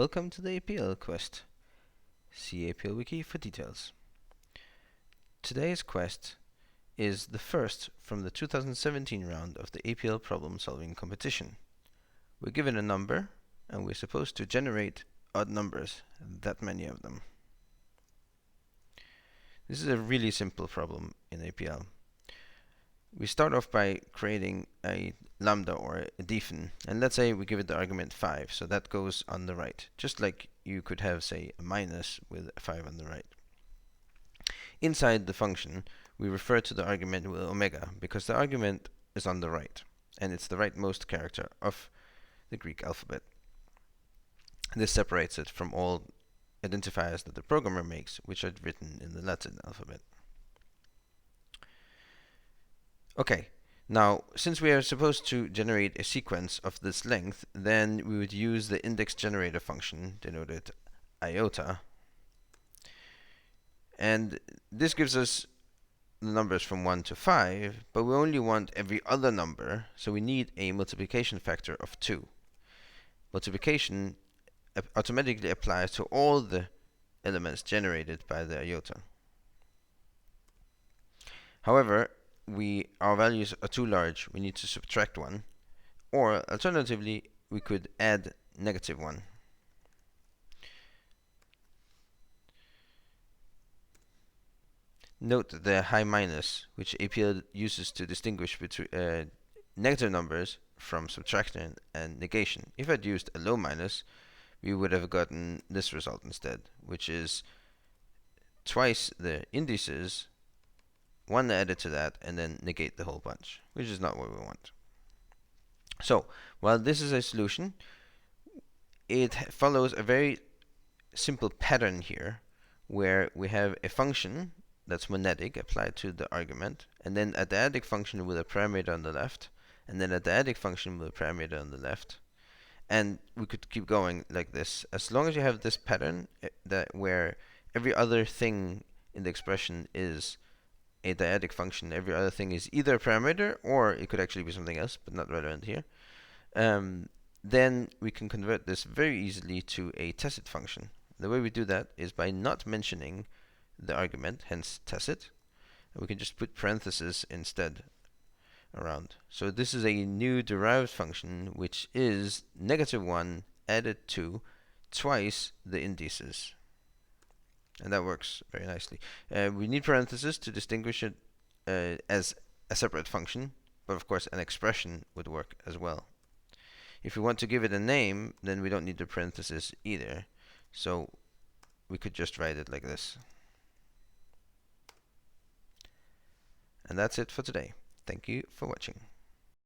Welcome to the APL quest. See APL Wiki for details. Today's quest is the first from the 2017 round of the APL problem solving competition. We're given a number and we're supposed to generate odd numbers, that many of them. This is a really simple problem in APL. We start off by creating a lambda or a defin, and let's say we give it the argument 5, so that goes on the right, just like you could have, say, a minus with a 5 on the right. Inside the function, we refer to the argument with omega, because the argument is on the right, and it's the rightmost character of the Greek alphabet. This separates it from all identifiers that the programmer makes, which are written in the Latin alphabet. Okay, now since we are supposed to generate a sequence of this length, then we would use the index generator function, denoted iota, and this gives us the numbers from 1 to 5, but we only want every other number, so we need a multiplication factor of 2. Multiplication automatically applies to all the elements generated by the iota. However, our values are too large, we need to subtract 1, or alternatively we could add -1. Note the high minus, which APL uses to distinguish between negative numbers from subtraction and negation. If I'd used a low minus, we would have gotten this result instead, which is twice the indices, 1 added to that, and then negate the whole bunch, which is not what we want. So, while this is a solution, it follows a very simple pattern here, where we have a function that's monadic applied to the argument, and then a dyadic function with a parameter on the left, and then a dyadic function with a parameter on the left. And we could keep going like this. As long as you have this pattern where every other thing in the expression is a dyadic function, every other thing is either a parameter or it could actually be something else, but not relevant here, then we can convert this very easily to a tacit function. The way we do that is by not mentioning the argument, hence tacit, and we can just put parentheses instead around. So this is a new derived function which is -1 added to twice the indices. And that works very nicely. We need parentheses to distinguish it as a separate function, but of course an expression would work as well. If we want to give it a name, then we don't need the parentheses either. So we could just write it like this. And that's it for today. Thank you for watching.